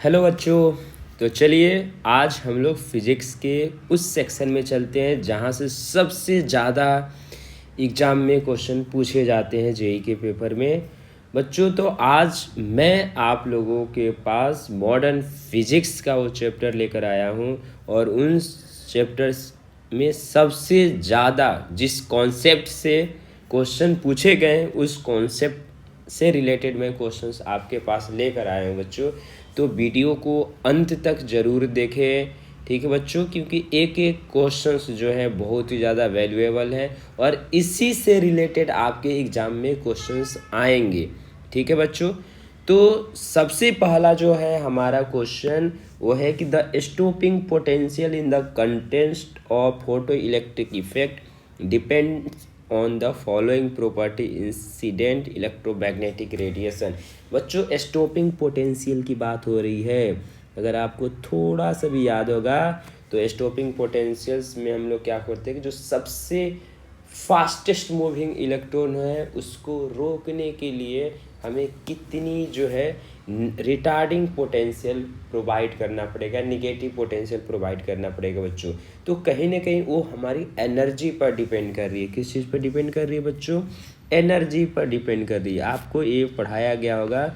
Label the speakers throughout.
Speaker 1: Hello बच्चों। तो चलिए आज हम लोग फिज़िक्स के उस सेक्शन में चलते हैं जहाँ से सबसे ज़्यादा एग्ज़ाम में क्वेश्चन पूछे जाते हैं जेई के पेपर में। बच्चों तो आज मैं आप लोगों के पास मॉडर्न फिज़िक्स का वो चैप्टर लेकर आया हूँ और उन चैप्टर्स में सबसे ज़्यादा जिस कॉन्सेप्ट से क्वेश्चन पूछे गए उस कॉन्सेप्ट से रिलेटेड मैं क्वेश्चंस आपके पास लेकर आया हूँ बच्चों। तो वीडियो को अंत तक ज़रूर देखें, ठीक है बच्चों, क्योंकि एक एक क्वेश्चंस जो है बहुत ही ज़्यादा वैल्यूएबल है और इसी से रिलेटेड आपके एग्ज़ाम में क्वेश्चंस आएंगे, ठीक है बच्चों। तो सबसे पहला जो है हमारा क्वेश्चन वो है कि the stopping potential in the content of photo electric effect depends on the following property incident electromagnetic radiation. बच्चों स्टॉपिंग पोटेंशियल की बात हो रही है। अगर आपको थोड़ा सा भी याद होगा तो स्टॉपिंग पोटेंशियल्स में हम लोग क्या करते हैं कि जो सबसे फास्टेस्ट मूविंग इलेक्ट्रॉन है उसको रोकने के लिए हमें कितनी जो है रिटार्डिंग पोटेंशियल प्रोवाइड करना पड़ेगा, निगेटिव पोटेंशियल प्रोवाइड करना पड़ेगा बच्चों। तो कहीं ना कहीं वो हमारी एनर्जी पर डिपेंड कर रही है। किस चीज़ पर डिपेंड कर रही है बच्चों? एनर्जी पर डिपेंड कर रही है। आपको ये पढ़ाया गया होगा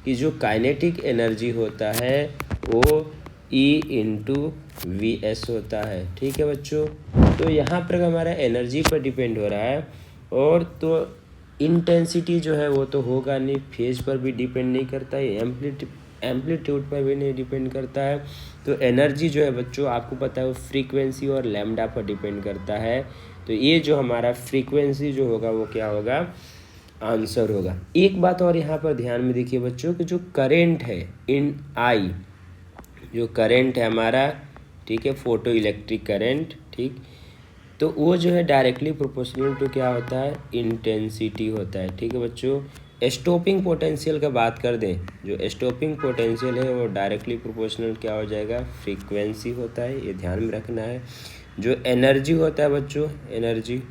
Speaker 1: कि जो काइनेटिक एनर्जी होता है वो E/V/S होता है, ठीक है बच्चों। तो यहाँ पर हमारा एनर्जी पर डिपेंड हो रहा है और तो इंटेंसिटी जो है वो तो होगा नहीं, फेज पर भी डिपेंड नहीं करता है, एम्पलीट्यूड पर भी नहीं डिपेंड करता है। तो एनर्जी जो है बच्चों आपको पता है वो फ्रीक्वेंसी और लैम्डा पर डिपेंड करता है। तो ये जो हमारा फ्रीक्वेंसी जो होगा वो क्या होगा? आंसर होगा। एक बात और यहाँ पर ध्यान में देखिए बच्चों कि जो करेंट है इन आई, जो करंट है हमारा, ठीक है, फोटो इलेक्ट्रिक करंट, ठीक, तो वो जो है डायरेक्टली प्रोपोर्शनल टू क्या होता है? इंटेंसिटी होता है, ठीक है बच्चों। स्टॉपिंग पोटेंशियल का बात कर दें, जो स्टॉपिंग पोटेंशियल है वो डायरेक्टली प्रोपोर्शनल क्या हो जाएगा? फ्रीक्वेंसी होता है, ये ध्यान में रखना है। जो एनर्जी होता है बच्चों, एनर्जी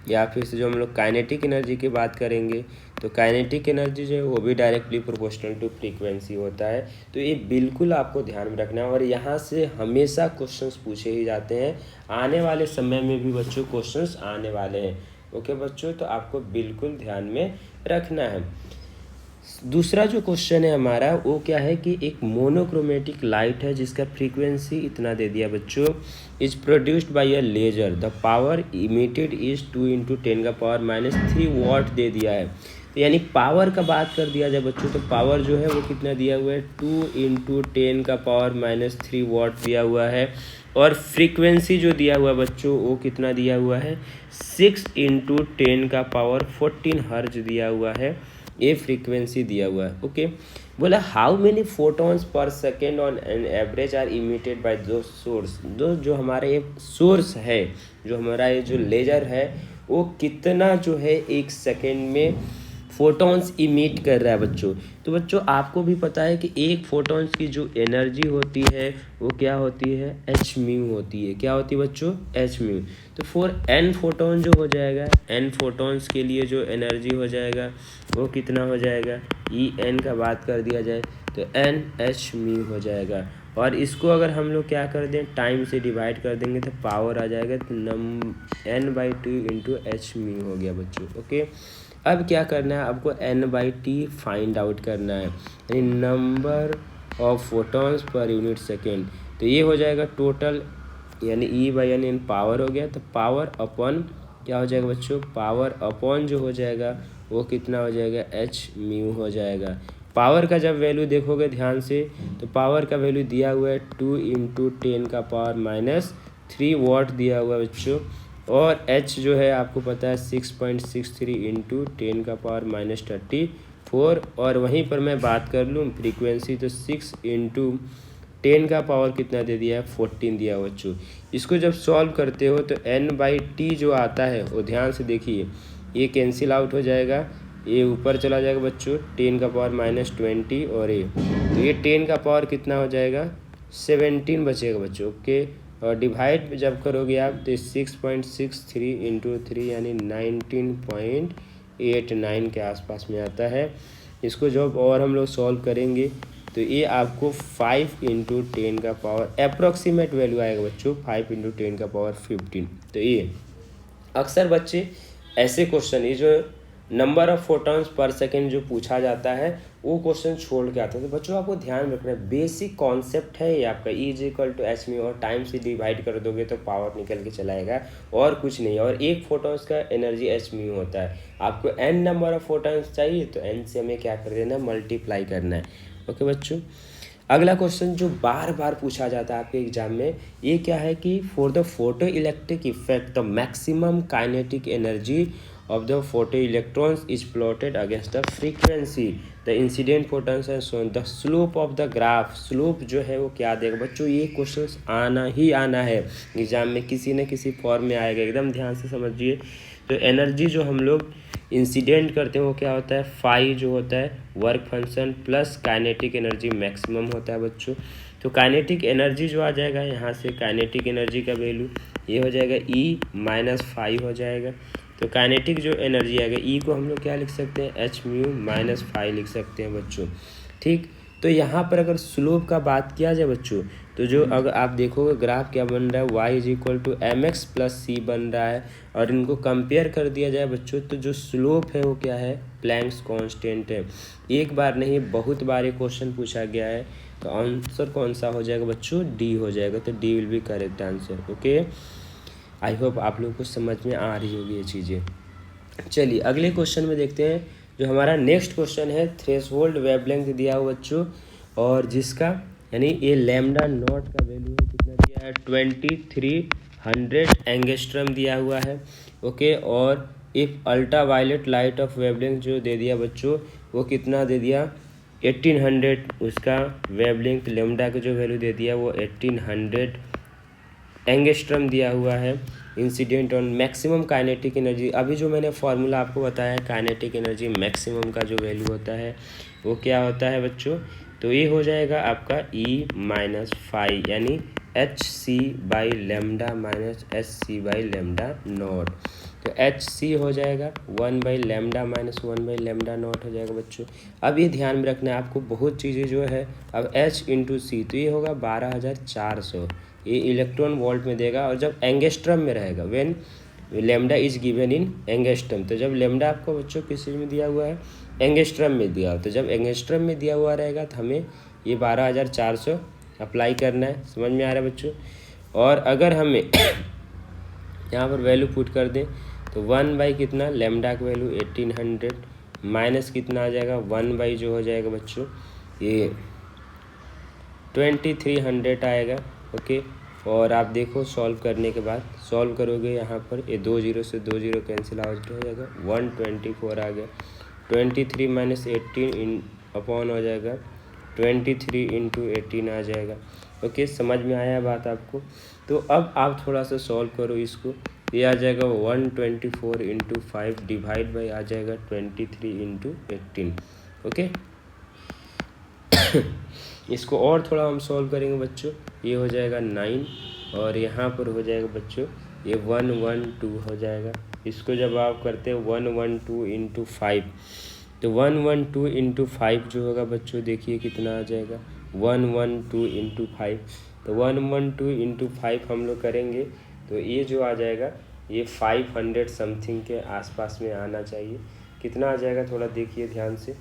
Speaker 1: या फिर से जो हम लोग काइनेटिक एनर्जी की बात करेंगे तो काइनेटिक एनर्जी जो है वो भी डायरेक्टली प्रोपोर्शनल टू फ्रीक्वेंसी होता है। तो ये बिल्कुल आपको ध्यान में रखना है और यहाँ से हमेशा क्वेश्चंस पूछे ही जाते हैं। आने वाले समय में भी बच्चों क्वेश्चंस आने वाले हैं, ओके बच्चों, तो आपको बिल्कुल ध्यान में रखना है। दूसरा जो क्वेश्चन है हमारा वो क्या है कि एक मोनोक्रोमेटिक लाइट है जिसका फ्रीक्वेंसी इतना दे दिया बच्चों, is produced by a laser, the power emitted is 2 × 10⁻³ watt दे दिया है। तो यानी पावर का बात कर दिया जाए बच्चों तो पावर जो है वो कितना दिया हुआ है? 2 × 10⁻³ वॉट दिया हुआ है। और फ्रीक्वेंसी जो दिया हुआ है बच्चों वो कितना दिया हुआ है? 6 × 10⁻14 हर्ज दिया हुआ है, ये फ्रीक्वेंसी दिया हुआ है, ओके। बोला how many photons per second on an average are emitted by the source. जो हमारा ये सोर्स है, जो हमारा ये जो लेजर है वो कितना जो है एक सेकेंड में फोटॉन्स इमिट कर रहा है बच्चों। तो बच्चों आपको भी पता है कि एक फोटॉन्स की जो एनर्जी होती है वो क्या होती है? h होती है। क्या होती है बच्चों? h। तो फॉर n फोटॉन जो हो जाएगा, n फोटॉन्स के लिए जो एनर्जी हो जाएगा वो कितना हो जाएगा? En का बात कर दिया जाए तो n हो जाएगा। और इसको अगर हम लोग क्या कर दें, टाइम से डिवाइड कर देंगे तो पावर आ जाएगा, तो n/2 × h हो गया बच्चों, ओके। अब क्या करना है आपको? n/t फाइंड आउट करना है, यानी number of photons per unit second. तो ये हो जाएगा टोटल, यानी E/n पावर हो गया। तो पावर अपॉन क्या हो जाएगा बच्चों? पावर अपॉन जो हो जाएगा वो कितना हो जाएगा? h हो जाएगा। पावर का जब वैल्यू देखोगे ध्यान से तो पावर का वैल्यू दिया हुआ है 2 × 10⁻³ वॉट दिया हुआ है बच्चों। और h जो है आपको पता है 6.63 × 10⁻34। और वहीं पर मैं बात कर लूँ फ्रीक्वेंसी तो 6 × 10 का पावर कितना दे दिया है? 14 दिया हुआ बच्चों। इसको जब सॉल्व करते हो तो n/t जो आता है वो ध्यान से देखिए, ये कैंसिल आउट हो जाएगा, ये ऊपर चला जाएगा बच्चों 10⁻⁻20 और ये, तो ये 10 का पावर कितना हो जाएगा? 17 बचेगा बच्चों, ओके। और डिवाइड जब करोगे आप तो 6.63 × 3 यानी 19.89 के आसपास में आता है। इसको जब और हम लोग सॉल्व करेंगे तो ये आपको 5 इंटू 10 का पावर अप्रोक्सीमेट वैल्यू आएगा बच्चों 5 इंटू 10 का पावर 15। तो ये अक्सर बच्चे ऐसे क्वेश्चन, ये जो number of photons per second जो पूछा जाता है वो क्वेश्चन छोड़ के आता है। तो बच्चों आपको ध्यान रखना है, बेसिक कॉन्सेप्ट है ये आपका E equal to h mu, और टाइम से डिवाइड कर दोगे तो पावर निकल के चला आएगा और कुछ नहीं। और एक फोटॉन्स का एनर्जी एच म्यू होता है। आपको n नंबर ऑफ फोटॉन्स चाहिए तो n से हमें क्या कर देना है, मल्टीप्लाई करना है। ओके बच्चों, अगला क्वेश्चन जो बार बार पूछा जाता है आपके एग्जाम में, ये क्या है कि for the photo electric effect the maximum kinetic energy of the photoelectrons is plotted against the frequency the incident photons and so on the slope of the graph। slope जो है वो क्या देगा बच्चों, ये क्वेश्चंस आना ही आना है एग्जाम में, किसी न किसी फॉर्म में आएगा, एकदम ध्यान से समझिए। तो एनर्जी जो हम लोग इंसिडेंट करते हैं वो क्या होता है, फाई जो होता है work function plus kinetic energy maximum होता है बच्चों। तो काइनेटिक एनर्जी जो आ जाएगा यहाँ से, काइनेटिक एनर्जी का वैल्यू ये हो जाएगा E माइनस फाइव हो जाएगा। तो काइनेटिक जो एनर्जी आएगा E को हम लोग क्या लिख सकते हैं, एच म्यू माइनस फाइव लिख सकते हैं बच्चों। ठीक, तो यहाँ पर अगर स्लोप का बात किया जाए बच्चों, तो जो अगर आप देखोगे ग्राफ क्या बन रहा है, y is equal to m x plus c बन रहा है, और इनको कंपेयर कर दिया जाए बच्चों तो जो स्लोप है वो क्या है, प्लैंक्स कांस्टेंट है। एक बार नहीं बहुत बार ये क्वेश्चन पूछा गया है। तो आंसर कौन सा हो जाएगा बच्चों, डी हो जाएगा। तो D will be correct answer. Okay, I hope आप लोगों को समझ में आ रही होगी ये चीज़ें। चलिए अगले क्वेश्चन में देखते हैं। जो हमारा नेक्स्ट क्वेश्चन है, थ्रेशोल्ड वेवलेंथ दिया हुआ बच्चों, और जिसका यानी ये लैम्डा नॉट का वैल्यू है कितना दिया है, 2300 एंगस्ट्रम दिया हुआ है। ओके, और if ultraviolet light of wavelength जो दे दिया बच्चों वो कितना दे दिया, 1800, उसका वेवलेंथ लैम्डा का जो वैल्यू दे दिया वो 1800 एंगस्ट्रम दिया हुआ है। Incident on maximum kinetic energy, अभी जो मैंने फार्मूला आपको बताया काइनेटिक एनर्जी मैक्सिमम का जो वैल्यू होता है वो क्या होता है बच्चों, तो ये हो जाएगा आपका E माइनस फाइव, यानी h c by lambda minus h c by lambda naught. तो एच सी हो जाएगा 1/λ माइनस 1/λ नॉट हो जाएगा बच्चों। अब ये ध्यान में रखना है आपको, बहुत चीज़ें जो है, अब H इंटू सी तो ये होगा 12400, ये इलेक्ट्रॉन वोल्ट में देगा। और जब एंगस्ट्रम में रहेगा, when lambda is given in angstrom, तो जब लैम्डा आपको बच्चों किस में दिया हुआ है, एंगस्ट्रम में दिया, तो जब एंगस्ट्रम में दिया हुआ रहेगा तो हमें ये 12400 अप्लाई करना है। समझ में आ रहा है बच्चों। और अगर हमें यहाँ पर वैल्यू पुट कर दें तो 1 कितना, लैम्डा का वैल्यू 1800 माइनस कितना आ जाएगा, 1 जो हो जाएगा बच्चों ये 2300 आएगा। ओके, और आप देखो सॉल्व करने के बाद, सॉल्व करोगे यहाँ पर ये 2 0 से 2 0 कैंसिल आउट हो जाएगा, 124 आ गया। 23 माइनस 18 इन अपॉन हो जाएगा 23 इंटू 18 आ जाएगा। ओके, समझ में आया बात आपको। तो अब आप थोड़ा सा सॉल्व करो इसको, ये आ जाएगा 124 इंटू 5 डिवाइड बाई आ जाएगा 23 इंटू 18। ओके, इसको और थोड़ा हम सॉल्व करेंगे बच्चों, ये हो जाएगा 9, और यहाँ पर हो जाएगा बच्चों ये 112 हो जाएगा। इसको जब आप करते हैं 112 इंटू 5, तो 112 इंटू 5 जो होगा बच्चों देखिए कितना आ जाएगा, 112 इंटू 5। तो 112 इंटू 5 हम लोग करेंगे तो ये जो आ जाएगा ये 500 समथिंग के आसपास में आना चाहिए। कितना आ जाएगा थोड़ा देखिए ध्यान से,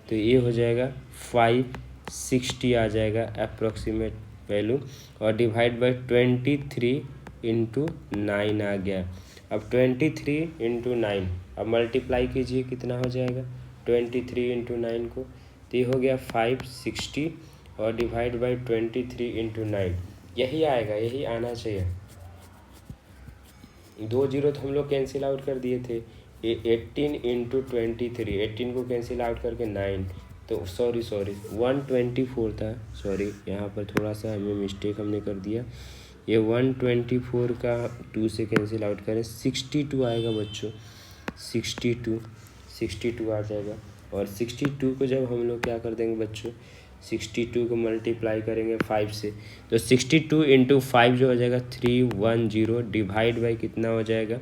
Speaker 1: तो ये हो जाएगा 560 आ जाएगा अप्रोक्सीमेट वैल्यू, और डिवाइड बाई 23 इंटू 9 आ गया। अब 23 इंटू 9 अब मल्टीप्लाई कीजिए कितना हो जाएगा, 23 इंटू 9 को, तो ये हो गया 560, और डिवाइड बाई 23 इंटू 9, यही आएगा, यही आना चाहिए। 2 0 तो हम लोग कैंसिल आउट कर दिए थे, ये 18 इंटू 23, 18 को कैंसिल आउट करके 9, तो सॉरी 124 था, सॉरी यहाँ पर थोड़ा सा हमें मिस्टेक हमने कर दिया। ये 124 का 2 से कैंसिल आउट करें 62 आएगा बच्चों, 62 आ जाएगा। और 62 को जब हम लोग क्या कर देंगे बच्चों, 62 को मल्टीप्लाई करेंगे 5 से, तो 62 इंटू 5 जो हो जाएगा 310 डिवाइड बाई कितना हो जाएगा,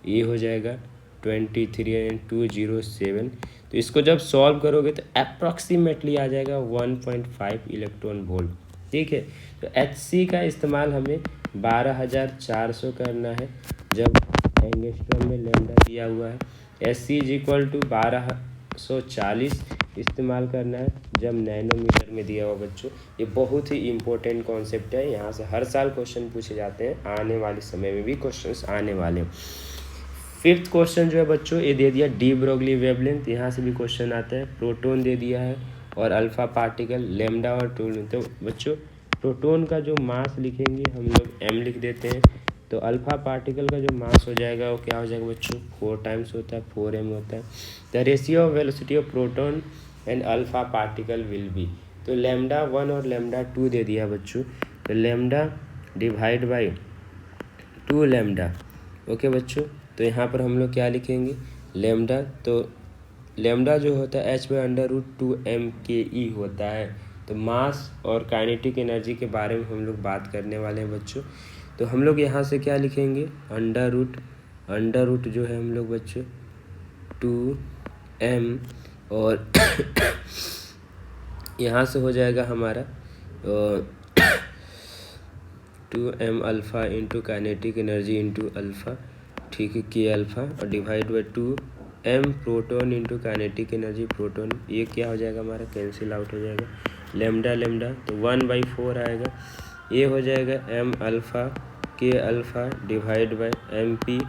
Speaker 1: ये हो जाएगा 23.207। तो इसको जब सॉल्व करोगे तो अप्रॉक्सीमेटली आ जाएगा 1.5 इलेक्ट्रॉन वोल्ट। ठीक है, तो HC का इस्तेमाल हमें 12,400 करना है जब एंगस्ट्रॉम में लैम्डा दिया हुआ है। SC इज इक्वल टू 1240 इस्तेमाल करना है जब नैनोमीटर में दिया हुआ। बच्चों ये बहुत ही इम्पोर्टेंट कॉन्सेप्ट है, यहाँ से हर साल क्वेश्चन पूछे जाते हैं, आने वाले समय में भी क्वेश्चंस आने वाले हैं। फिफ्थ क्वेश्चन जो है बच्चों ये दे दिया डी ब्रोगली वेवलेंथ, यहाँ से भी क्वेश्चन आता है। प्रोटॉन दे दिया है और अल्फा पार्टिकल, लैम्डा और टू। तो बच्चों प्रोटॉन का जो मास लिखेंगे हम लोग m लिख देते हैं, तो अल्फा पार्टिकल का जो मास हो जाएगा वो क्या हो जाएगा बच्चों 4 टाइम्स होता है, 4m होता है। The ratio of velocity of proton and alpha particle will be, तो लैम्डा 1 और लैम्डा 2 दे दिया बच्चों, तो lambda divide by 2 lambda. Okay बच्चों, तो यहाँ पर हम लोग क्या लिखेंगे लैम्डा, तो लैम्डा जो होता है h/√2m/ke होता है। तो मास और काइनेटिक एनर्जी के बारे में हम लोग बात करने वाले हैं बच्चों। तो हम लोग यहाँ से क्या लिखेंगे अंडर रूट जो है हम लोग बच्चों 2m, और यहाँ से हो जाएगा हमारा 2m alpha into kinetic energy into alpha, ठीक है, के अल्फ़ा, और divide by 2m proton into kinetic energy proton. ये क्या हो जाएगा हमारा कैंसिल आउट हो जाएगा, लैम्डा तो 1/4 आएगा। ये हो जाएगा m अल्फ़ा के alpha divide by MP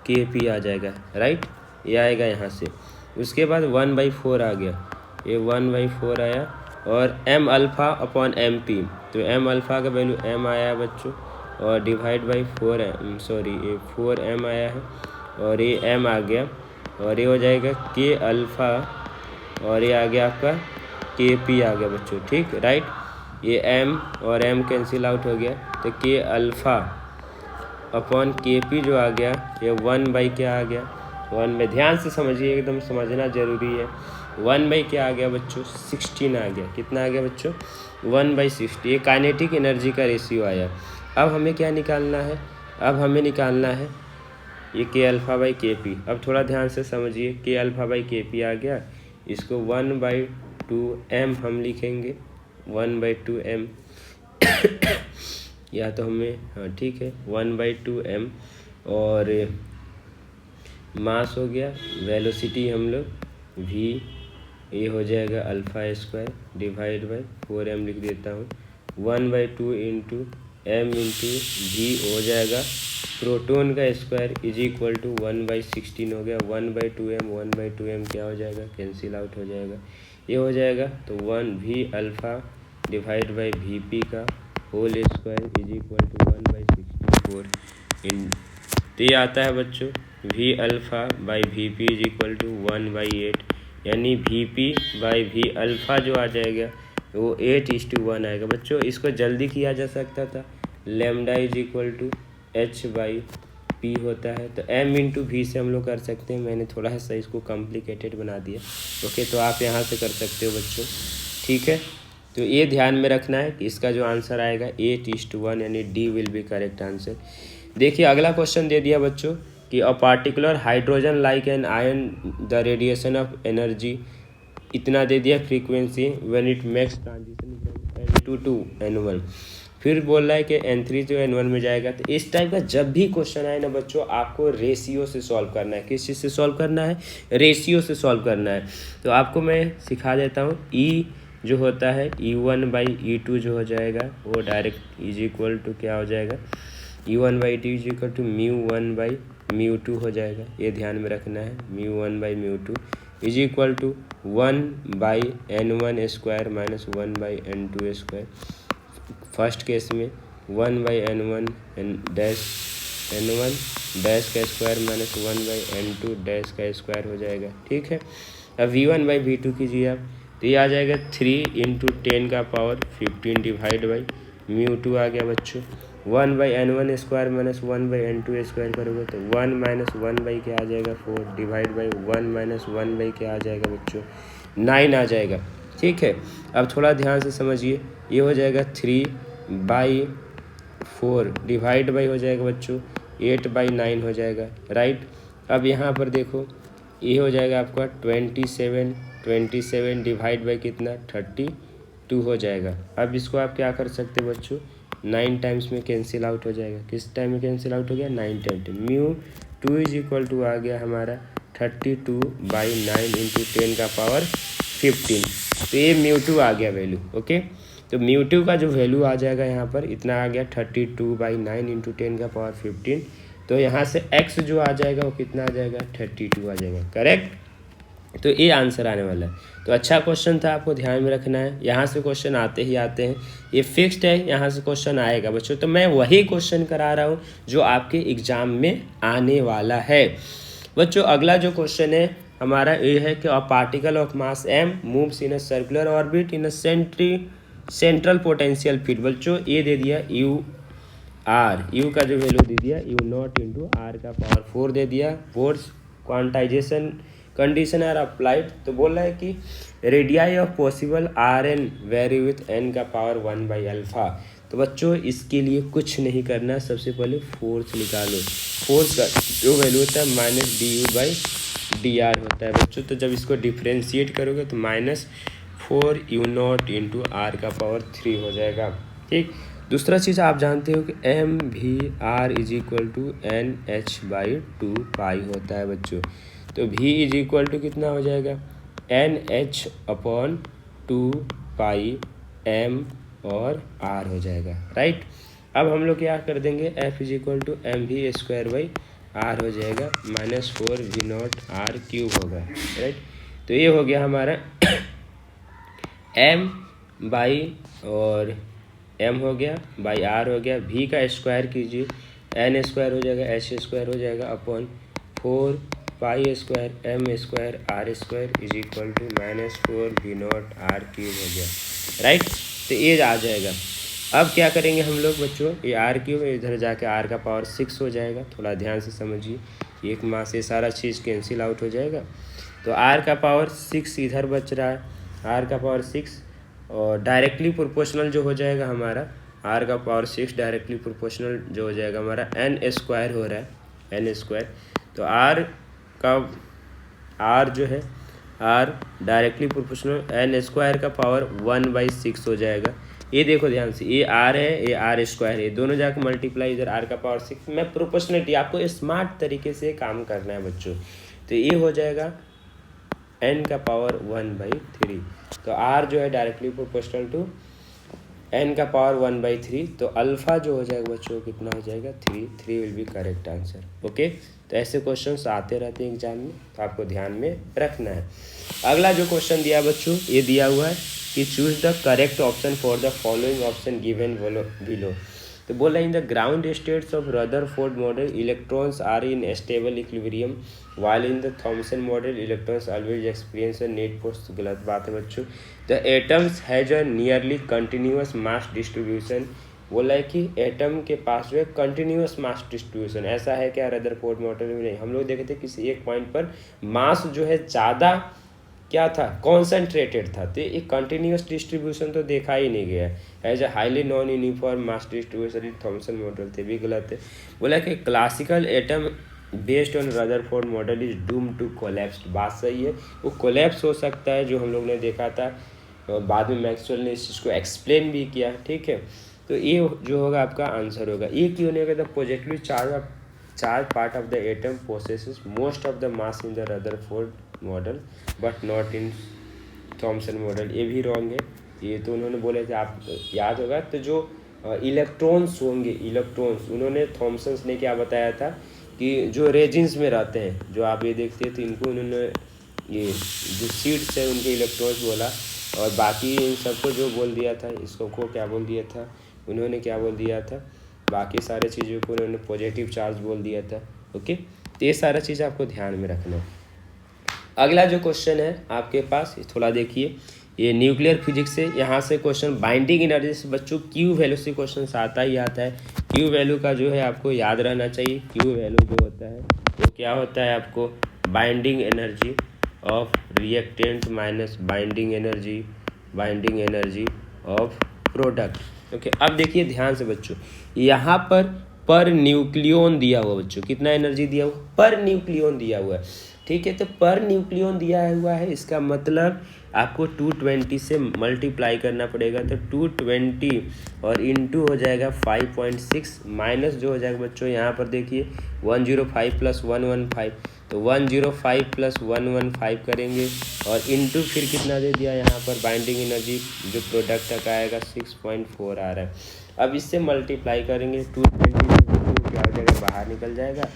Speaker 1: KP आ जाएगा, राइट, ये आएगा यहाँ से। उसके बाद 1/4 आ गया, ये 1/4 आया, और m अल्फ़ा अपॉन MP, तो m अल्फ़ा का वैल्यू m आया है बच्चों, और डिवाइड बाई 4m, सॉरी ये 4m आया है, और ये m आ गया, और ये हो जाएगा k अल्फ़ा, और ये आ गया आपका KP आ गया बच्चों, ठीक, राइट। ये m और m कैंसिल आउट हो गया, तो k अल्फ़ा अपॉन KP जो आ गया ये 1 क्या आ गया 1 ध्यान से समझिए, एकदम समझना जरूरी है। 1 क्या आ गया बच्चों 16 आ गया, कितना आ गया बच्चों 1/60। ये काइनेटिक एनर्जी का रेशियो आया। अब हमें क्या निकालना है, अब हमें निकालना है ये k अल्फ़ा बाई KP। अब थोड़ा ध्यान से समझिए, k अल्फ़ा बाई KP आ गया, इसको 1/2m हम लिखेंगे, 1/2m या तो हमें, हाँ ठीक है, 1/2m, और मास हो गया, वेलोसिटी हम लोग v, ये हो जाएगा alpha square divide by 4m लिख देता हूँ, 1/2 इंटू m इंटू v हो जाएगा, प्रोटॉन का स्क्वायर इज इक्वल टू 1/16 हो गया, 1/2m क्या हो जाएगा कैंसिल आउट हो जाएगा, ये हो जाएगा, तो 1v alpha divide by vp का whole square is equal to 1/64 इन, तो ये आता है बच्चों v alpha by vp is equal to 1/8, यानी vp बाई v अल्फ़ा जो आ जाएगा वो 8:1 आएगा बच्चों। इसको जल्दी किया जा सकता था, lambda is equal to h/p होता है, तो m इंटू वी से हम लोग कर सकते हैं, मैंने थोड़ा सा इसको कॉम्प्लिकेटेड बना दिया। ओके, तो आप यहाँ से कर सकते हो बच्चों, ठीक है। तो ये ध्यान में रखना है कि इसका जो आंसर आएगा 8:1, यानी D will be correct answer. देखिए अगला क्वेश्चन दे दिया बच्चों कि a particular hydrogen like an ion the radiation of energy, इतना दे दिया frequency when it makes transition from N2 to N1, फिर बोल रहा है कि N3 जो N1 में जाएगा। तो इस टाइप का जब भी क्वेश्चन आए ना बच्चों, आपको रेशियो से सॉल्व करना है। किस चीज़ से सॉल्व करना है, रेशियो से सॉल्व करना है। तो आपको मैं सिखा देता हूँ, E जो होता है E1/E2 जो हो जाएगा वो डायरेक्ट इज इक्वल टू क्या हो जाएगा, E1/E2 इज इक्वल टू μ1/μ2 हो जाएगा, ये ध्यान में रखना है। μ1/μ2 is equal to 1/n1 square minus 1/n2 square. First case में 1/n1 डैश n1 डैश का स्क्वायर माइनस 1/n2 डैश का स्क्वायर हो जाएगा, ठीक है। अब v1/v2 कीजिए आप, तो ये आ जाएगा 3 × 10 का पावर 15 डिवाइड बाई μ2 आ गया बच्चों। 1/n1 square minus 1/n2 square करोगे तो 1 - 1 क्या आ जाएगा 4 डिवाइड बाई 1 - 1 क्या आ जाएगा बच्चों 9 आ जाएगा, ठीक है। अब थोड़ा ध्यान से समझिए, ये हो जाएगा 3/4 डिवाइड बाई हो जाएगा बच्चों 8/9 हो जाएगा, राइट। अब यहाँ पर देखो ये हो जाएगा आपका 27 डिवाइड बाई कितना 32 हो जाएगा। अब इसको आप क्या कर सकते हो बच्चों, 9 टाइम्स में कैंसिल आउट हो जाएगा। किस टाइम में कैंसिल आउट हो गया, 9 time. Mu 2 is equal to आ गया हमारा 32/9 इंटू 10 का पावर 15। तो ये म्यू 2 आ गया वैल्यू। ओके, तो म्यू 2 का जो वैल्यू आ जाएगा यहाँ पर इतना आ गया 32/9 इंटू 10 का पावर 15। तो यहाँ से x जो आ जाएगा वो कितना आ जाएगा, 32 आ जाएगा। करेक्ट, तो ये आंसर आने वाला है। तो अच्छा क्वेश्चन था, आपको ध्यान में रखना है। यहाँ से क्वेश्चन आते ही आते हैं, ये फिक्स्ड है, यहाँ से क्वेश्चन आएगा बच्चों। तो मैं वही क्वेश्चन करा रहा हूँ जो आपके एग्जाम में आने वाला है बच्चों। अगला जो क्वेश्चन है हमारा ये है कि a particle of mass m moves in a circular orbit in a central potential field. बच्चों ये दे दिया यू का जो वैल्यू दे दिया u0 इंटू आर का पावर 4 दे दिया। Force quantisation condition are applied. तो बोल रहा है कि radii of possible are n vary with n का पावर 1/अल्फा। तो बच्चों इसके लिए कुछ नहीं करना, सबसे पहले फोर्स निकालो। फोर्स का जो वैल्यू होता है -du/dr होता है बच्चों। तो जब इसको डिफ्रेंशिएट करोगे तो -4u0 इंटू आर का पावर 3 हो जाएगा। ठीक, दूसरा चीज़ आप जानते हो कि mvr is equal to NH/2 pi होता है बच्चों। तो v इज इक्वल टू कितना हो जाएगा, NH/2 पाई m और r हो जाएगा। राइट, अब हम लोग क्या कर देंगे, f is equal to mv²/r हो जाएगा, -4v0r³ होगा। राइट, तो ये हो गया हमारा m बाई और m हो गया बाई r हो गया। v का स्क्वायर कीजिए, n² हो जाएगा, h² हो जाएगा upon 4π² m² r² is equal to -4v0r³ हो गया। राइट, तो ये आ जाएगा। अब क्या करेंगे हम लोग बच्चों, ये r³ इधर जाके r का पावर 6 हो जाएगा। थोड़ा ध्यान से समझिए, एक मास से सारा चीज़ कैंसिल आउट हो जाएगा। तो r का पावर 6 इधर बच रहा है, r का पावर 6 और डायरेक्टली प्रोपोर्शनल जो हो जाएगा हमारा r का पावर 6 डायरेक्टली प्रोपोर्शनल जो हो जाएगा हमारा n² हो रहा है, n²। तो r जो है r डायरेक्टली प्रोपोर्शनल n² का पावर 1/6 हो जाएगा। ये देखो ध्यान से, ये r है, ये r² है, दोनों जाकर मल्टीप्लाई, इधर r का पावर 6 में प्रोपोर्शनलिटी आपको स्मार्ट तरीके से काम करना है बच्चों। तो ये हो जाएगा n का पावर 1/3। तो r जो है डायरेक्टली प्रोपोर्शनल टू n का पावर 1/3। तो अल्फा जो हो जाएगा बच्चों कितना हो जाएगा, 3 will be correct answer. Okay, तो ऐसे क्वेश्चंस आते रहते हैं एग्जाम में, तो आपको ध्यान में रखना है। अगला जो क्वेश्चन दिया बच्चों, ये दिया हुआ है कि choose the correct option for the following option given below. तो बोला in the ground states of Rutherford model electrons are in stable equilibrium while in the Thomson model electrons always experience a net force. गलत बात है बच्चों। The atoms has a nearly continuous mass distribution. बोला है कि atom के पास जो है कंटिन्यूअस मास डिस्ट्रीब्यूशन, ऐसा है क्या रदरफोर्ड मॉडल में? नहीं, हम लोग देखे थे किसी एक पॉइंट पर मास जो है ज़्यादा क्या था, कॉन्सेंट्रेटेड था। तो एक कंटिन्यूअस डिस्ट्रीब्यूशन तो देखा ही नहीं गया। As a highly non uniform mass distribution in Thomson model थे, भी गलत है। बोला कि classical atom based on Rutherford model is doom to collapse. बात सही है, वो कोलैप्स हो सकता है, जो हम लोग ने देखा था। और बाद में मैक्सवेल ने इस चीज़ को एक्सप्लेन भी किया। ठीक है, तो ये जो होगा आपका आंसर होगा। ये क्यों नहीं होगा, the positive charge part of the atom possesses most of the mass in the Rutherford model but not in Thomson model. ये भी रॉन्ग है, ये तो उन्होंने बोले थे, आप याद होगा। तो जो इलेक्ट्रॉन्स होंगे, इलेक्ट्रॉन्स, उन्होंने थॉमसन्स ने क्या बताया था कि जो रेजिन्स में रहते हैं, जो आप ये देखते हैं, तो इनको उन्होंने ये जो सीड्स है उनके इलेक्ट्रॉन्स बोला। और बाकी इन सबको जो बोल दिया था, इसको को क्या बोल दिया था उन्होंने, क्या बोल दिया था, बाकी सारे चीज़ों को उन्होंने पॉजिटिव चार्ज बोल दिया था। ओके, तो ये सारा चीज़ आपको ध्यान में रखना है। अगला जो क्वेश्चन है आपके पास, थोड़ा देखिए, ये न्यूक्लियर फिजिक्स से। यहाँ से क्वेश्चन बाइंडिंग एनर्जी से बच्चों क्यू वैल्यू से क्वेश्चन आता ही आता है। क्यू वैल्यू का जो है आपको याद रहना चाहिए। क्यू वैल्यू जो होता है वो क्या होता है, आपको binding energy of reactant minus binding energy of product. Okay, अब देखिए ध्यान से बच्चों, यहाँ पर पर न्यूक्लियन दिया हुआ बच्चों, कितना एनर्जी दिया हुआ, पर न्यूक्लियन दिया हुआ है, ठीक है। तो पर न्यूक्लियन दिया हुआ है, इसका मतलब आपको 220 से मल्टीप्लाई करना पड़ेगा। तो 220 और इंटू हो जाएगा 5.6 माइनस जो हो जाएगा बच्चों यहाँ पर देखिए 105 प्लस 115, तो 105 प्लस 115 करेंगे और इंटू फिर कितना दे दिया यहाँ पर बाइंडिंग एनर्जी जो प्रोडक्ट तक आएगा 6.4 आ रहा है। अब इससे मल्टीप्लाई करेंगे 220 से क्या हो जाएगा बाहर निकल जाएगा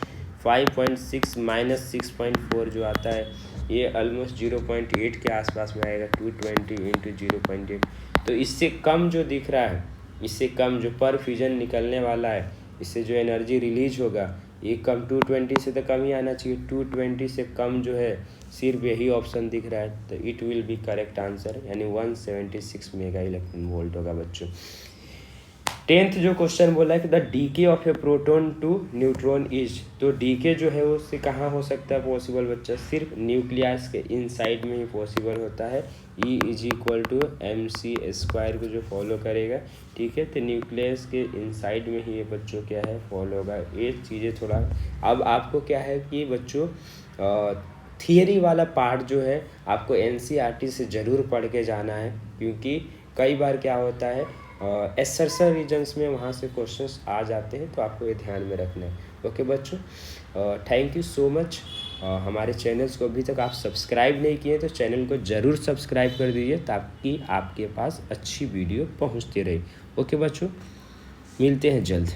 Speaker 1: 5.6 माइनस 6.4 जो आता है ये ऑलमोस्ट 0.8 के आसपास में आएगा 220 इंटू 0.8। तो इससे कम जो दिख रहा है, इससे कम जो पर फ्यूजन निकलने वाला है, इससे जो एनर्जी रिलीज होगा ये कम 220 से तो कम ही आना चाहिए। 220 से कम जो है सिर्फ यही ऑप्शन दिख रहा है, तो it will be correct answer, यानी 176 मेगा इलेक्ट्रॉन वोल्ट होगा बच्चों। 10th जो क्वेश्चन बोला है कि the decay of a proton to neutron is, तो डीके जो है वो उससे कहाँ हो सकता है पॉसिबल बच्चा, सिर्फ न्यूक्लियस के इनसाइड में ही पॉसिबल होता है। E is equal to mc² को जो फॉलो करेगा, ठीक है। तो न्यूक्लियस के इनसाइड में ही ये बच्चों क्या है फॉलो होगा। ये चीज़ें थोड़ा अब आपको क्या है कि बच्चों थियरी वाला पार्ट जो है आपको NCERT से ज़रूर पढ़ के जाना है, क्योंकि कई बार क्या होता है एसर्शन रीजन्स में वहाँ से क्वेश्चंस आ जाते हैं, तो आपको ये ध्यान में रखना है। ओके बच्चों, थैंक यू सो मच। हमारे चैनल्स को अभी तक आप सब्सक्राइब नहीं किए तो चैनल को ज़रूर सब्सक्राइब कर दीजिए ताकि आपके पास अच्छी वीडियो पहुँचती रहे। ओके बच्चों, मिलते हैं जल्द।